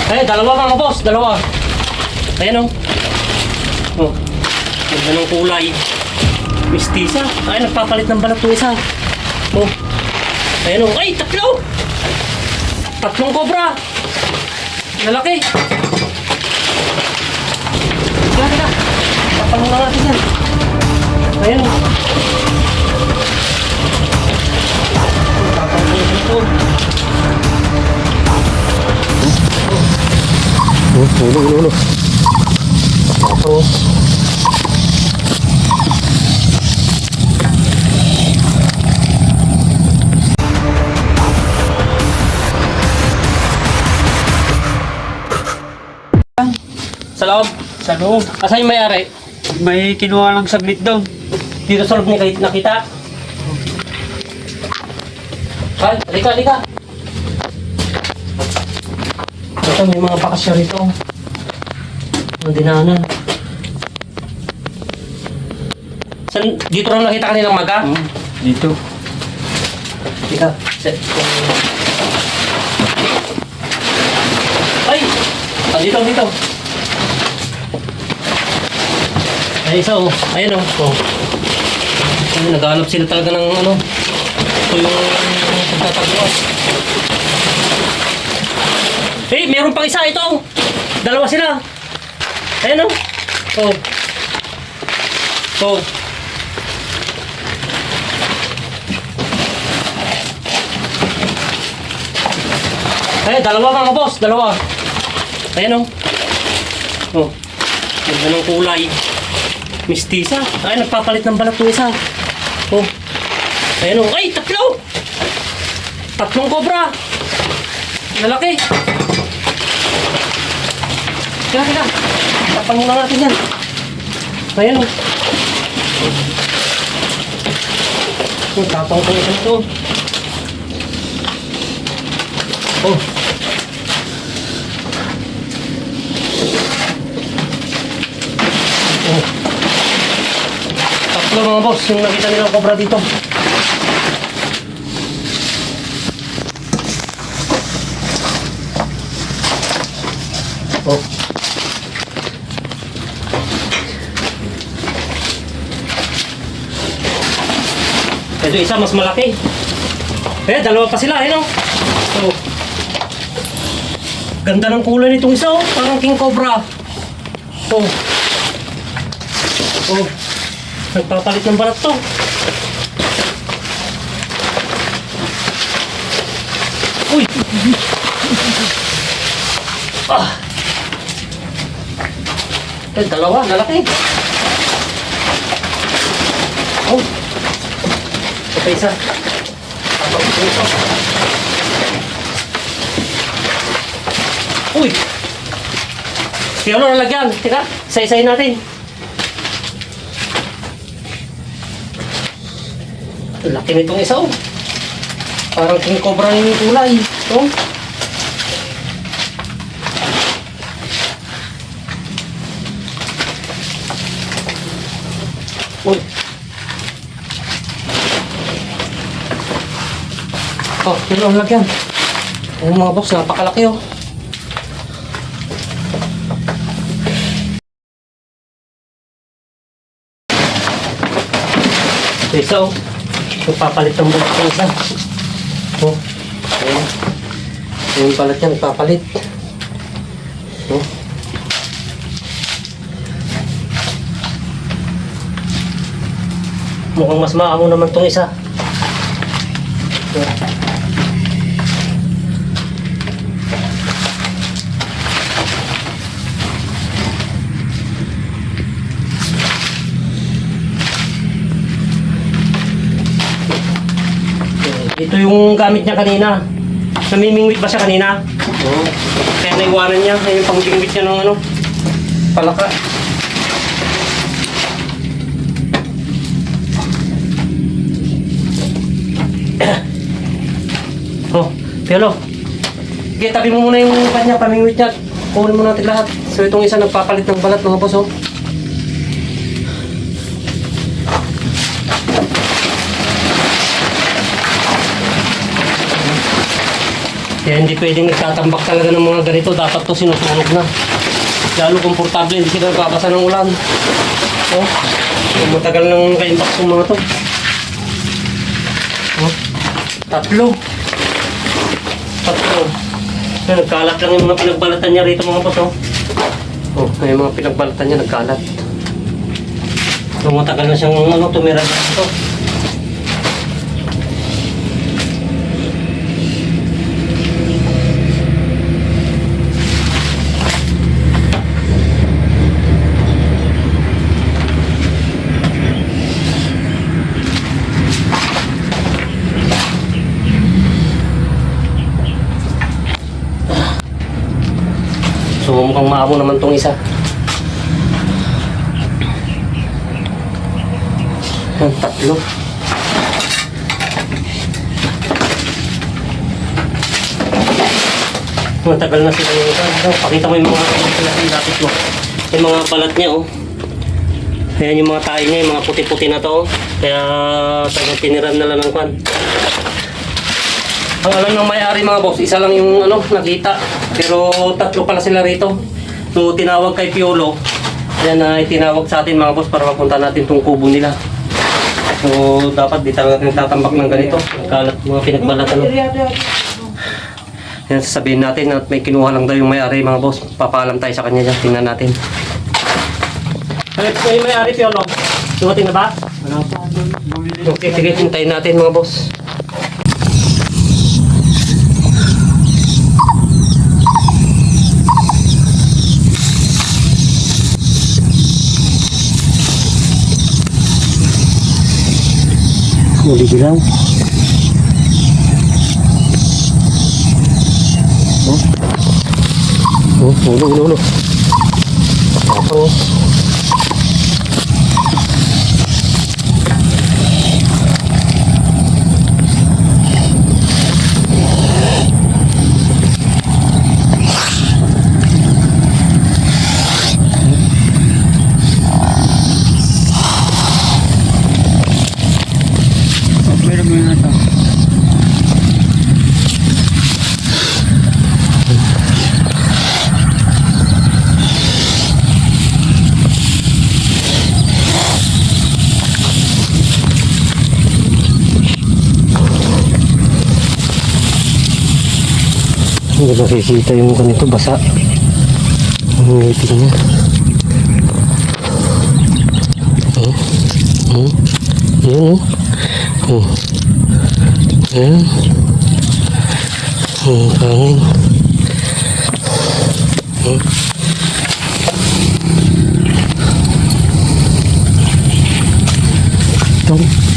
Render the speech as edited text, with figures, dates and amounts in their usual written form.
Ay, dalawa mga boss, dalawa. Ayan o. Oh. Ganda ng kulay. Mistisa. Ay, nagpapalit ng balat ng isa. Oh. Ayan o. Ay, tatlo! Tatlong cobra. Lalaki. Teka. Tapalong na natin yan. Ayan o. Tapalong na ito. Ulo. Tapos. Sa loob. Sa loob. Asan yung may-ari? May kinuha lang saglit doon. Dito sa loob niya nakita? Ay, halika. Ito, may mga bakasya rito. Ang dinanan. Dito lang nakita kanilang maga? Dito. Halika. Ay! Dito. Ay, isa oh. Ayan oh. Oh. Ay, naghahanap sila talaga ng ano. Ito yung pagtatagwas. Eh, meron pang isa ito. Dalawa sila. Ayan oh. Oh. Oh. Ay, dalawa mga boss. Dalawa. Ayan oh. Oh. Ganda ng kulay. Mistisa. Ay, nagpapalit ng balat ng isa. Oh. Ayan oh. Ay, tatlo! Tatlong cobra. Lalaki. Teka. Tapan muna natin yan. Ayan o. Tapang ko ito. Oh. Oh. Tatlo mga boss, yung nakita nilang cobra dito. Oh. Ito isa mas malaki. Eh, dalawa pa sila, eh no? So, ganda ng kulay nitong isa, oh. Parang king cobra. Oh. Oh. Nagpapalit ng balat to. Uy! Ah! Eh, dalawa, lalaki. Oh. Ito isa. Ito. Uy! Kaya ano nalagyan? Teka, isa-isahin natin. Laki nitong isa, oh. Parang king cobra yung kulay. Oh. Uy. Oh, yun ang lagyan. Ang mga box, napakalaki oh. Ito isa oh. Nagpapalit ng box ng isa. Oh. Ayan. Yung palat yan, nagpapalit. Oh. Mukhang mas maamo naman tong isa. Ito yung gamit niya kanina. Namimingwit ba siya kanina? Oo. Kaya naiwanan niya. Yung pangbingwit niya ng ano, palaka. Oh, Piolo. Sige, tabi mo muna yung kanya, pamingwit niya. Kunin mo natin lahat. So itong isa nagpapalit ng balat mga boss, oh. Kaya hindi pwedeng nagtatambak talaga ng mga ganito. Dapat to sinusunog na. Lalo komportable, hindi sila nagpapasa ng ulan. Oh, matagal nang ka-impact yung mga to. Oh, tatlo. Ay, nagkalat lang yung mga pinagbalatan niya rito mga boss. Oh, may mga pinagbalatan niya nagkalat. So, matagal na siyang tumira dito. So mukhang maamo naman tong isa. Ang tatlo. Matagal na sila yung isa. Pakita mo yung mga lapit mo. Yung mga balat niya oh. Ayan yung mga tayo niya, yung mga puti-puti na to. Kaya talagang tiniran na lang ng kwan. Ang alam ng may-ari mga boss, isa lang yung nakita. Pero tatlo pala sila rito. So tinawag kay Piolo. Yan ay tinawag sa atin mga boss para mapunta natin tong kubo nila. So dapat di talaga tatambak ng ganito. Kalat mga pinagbalatan. Yan sasabihin natin at may kinuha lang daw yung may-ari mga boss. Papaalam tayo sa kanya dyan. Tingnan natin. Ano ito yung may-ari Piolo? Dumating na ba? Wala pa. Okay, sige. Hintayin natin mga boss. Huli bilang. Ulo. Tapos. Meron mo yun ito. Hindi nakikita yung ganito basa. Ang ngipin niya. Yan oh. Ayan. Ang pangin. Ito.